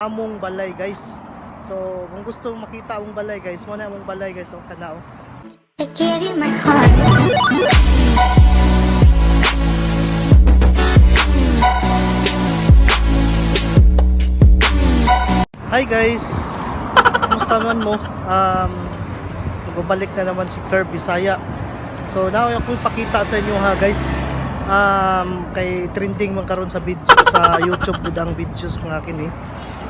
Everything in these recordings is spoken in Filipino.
among balay guys. So kung gusto mong makita among balay guys, mo na among balay guys, o kana o. I gave you my heart. Hi guys, kumusta man mo? Magbabalik na naman si Curb Bisaya. So now ako ipakita sa inyo ha guys. Kay trending man karon sa video sa YouTube pud ang videos ng akin eh.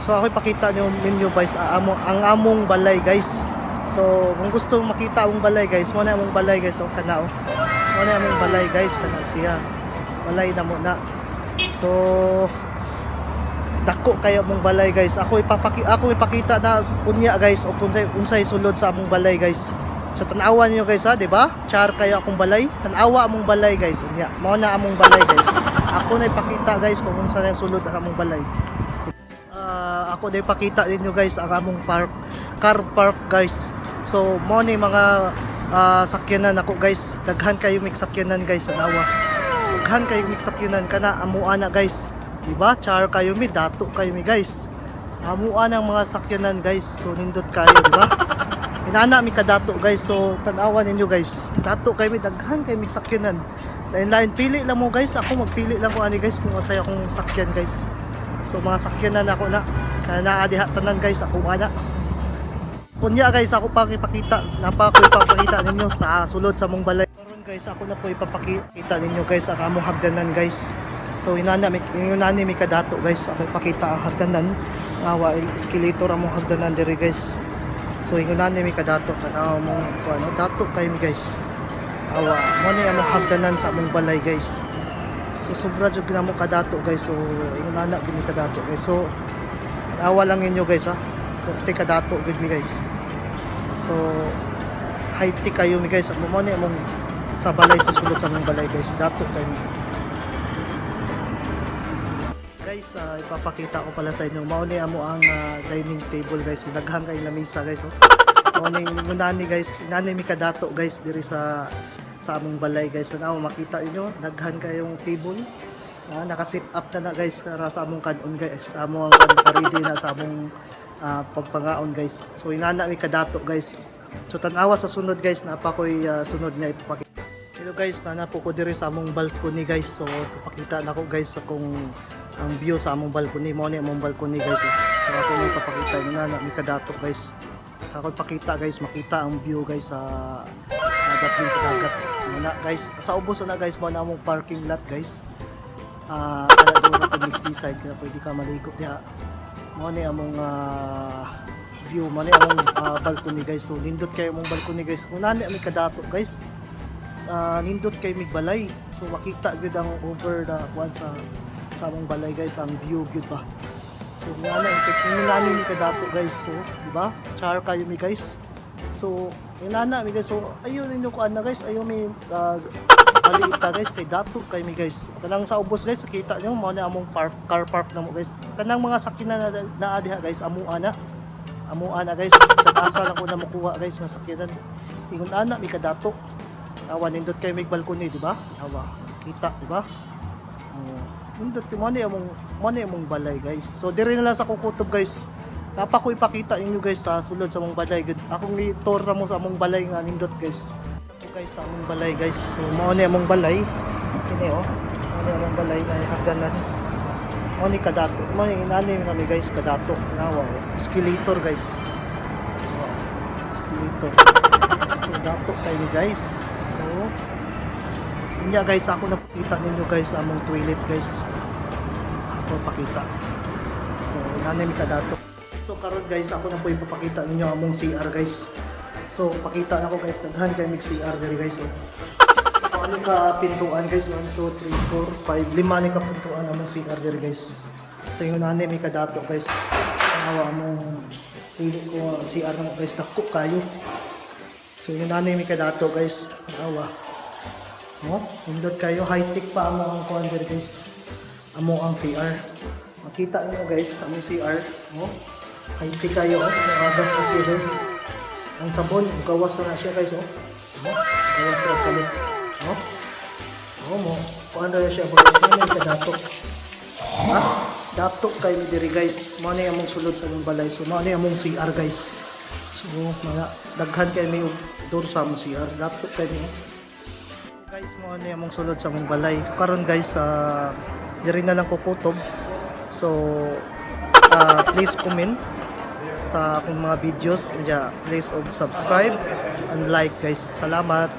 So ako ipakita ninyo guys ang among balay guys. So kung gusto mong makita among balay guys, mo na among balay guys, o kana o. Mo na among balay guys, kana siya. Balay na mo na. So dako kayo mong balay guys. Ako ipakita na unya guys o unsay sulod sa among balay guys. So tan-awa niyo guys ha, di ba? Char kayo akong balay. Tan-awa among balay guys unya. Mao na among balay guys. Ako na ipakita guys kung unsa na sulod ang among balay. Ako na ipakita ninyo guys ang among car park guys. So mao ni mga sakyanan ako guys. Daghan kayo mig sakyanan guys, tan-awa. Daghan kayo mig sakyanan kana amo ana guys. Diba? Char kayo mi, dato kayo mi guys. Amuan ang mga sakyanan guys. So nindot kayo, diba? Inana mi kadato guys. So tanawan ninyo guys. Dato kayo mi, daghan kayo mi sakyanan. Lain-lain pili lang mo guys. Ako magpili lang ko ani guys kung masaya akong sakyan guys. So mga sakyanan ako na. Kaya naadiha tanan guys, ako ana. Kunya guys, ako pa ipakita. Napako ipapakita ninyo sa sulod sa mong balay. Karon guys, ako na po ipapakita ninyo guys ang among hagdanan guys. So inana mi kadato guys. Ako pakita ang hagdanan. Awa escalator ang hagdanan diri guys. So inana mi kadato kana mo ano dato kay mi guys. Awa mo ni among hagdanan sa among balay guys. So sobra jud na mo kadato guys. So inana gid mi kadato guys. So awa lang inyo guys ha. Kunti kadato gid mi guys. So high tech kayo mi guys. Mo ni among sa balay sa sulod sa among balay guys. Dato kay mi. Guys, ipapakita ko pala sa inyo. Mao ni amo ang dining table guys. Daghan kay lamesa guys. Oh. Mao ni ngunani guys. Inani mi kadato guys diri sa among balay guys. So now makita niyo daghan kayong table. Naka-set up na guys para sa among kanon guys. Sa among ready na sa among pagpangaon guys. So inana mi kadato guys. So tan-awa sa sunod guys, napakoy sunod nga ipapakita. Hello guys, nanapo ko diri sa among balcony guys. So ipakita na ko guys akong ang view sa among balcony. Mo ni among balcony guys. So ako ni papakita na mi kadato guys. Ako ipakita guys, makita ang view guys sa dagat din sa dagat. Muna guys, sa ubos na guys mo na among parking lot guys. Kaya doon na to seaside kaya pwede ka maligo diha. Mo ni among view, mo ni among balcony guys. So nindot kay among balcony guys. Kung nani mi kadato guys. Nindot kay migbalay. So makita gyud ang over the one sa among balay guys, ang view gyud ba. So nani mi kadato guys. So di ba? Char kayo mi guys. So inana mi guys. So ayo ninyo ko ana guys, ayo mi maliita guys kay dato kay mi guys. Kanang sa ubos guys, kita nyo mo na among car park na mo guys. Kanang mga sakyanan na diha guys, amo ana guys. Sa asa lang ko na makuha guys nga sakyanan. Ingon ana mi kadato. Awan nindot kay mig balcony, di ba? Awa, kita, di ba? Nindot mo ni among balay guys. So diri na lang sa kukutob guys. Napa ko ipakita inyo guys sa sulod sa among balay. Akong ni-tour na mo sa among balay nga nindot guys. Ito guys sa among balay guys. So mao ni among balay. Kini oh. Mao ni among balay na hagdanan. Mao ni kadato. Mao ni inani kami guys kadato. Nawa, escalator guys. Escalator. So dato kay ni guys. So niya guys, ako napakita ninyo guys among toilet guys. Ako pakita. So nanay mi kadato. So karon guys, ako na po ipapakita ninyo among CR guys. So pakita na ko guys, daghan kay mig CR diri guys. Oh. Ano ka pintuan guys? 1 2 3 4 5 5 ni ka pintuan among CR diri guys. So yung nanay mi kadato guys. Awa among pili ko CR na guys, dako kayo. So yung nanay mi kadato guys. Awa. No? Indot kayo, high-tech pa amo ang kuan diri guys. Amo ang CR. Makita niyo guys, amo CR, no? High-tech kayo, agas kasi guys. Ang sabon, gawas na siya guys, oh. No? Gawas na kalit, no? Mo, kuan na siya guys, may kadato. Ha? dato kay mi diri guys. Mao ni among sulod sa among balay. So mao ni among CR guys. So mga daghan kay mi og door sa among CR. Dato kay mi. Guys, mo ni among sulod sa among balay. Karon guys, diri na lang ko kutob. So please comment sa akong mga videos. Please subscribe and like guys. Salamat.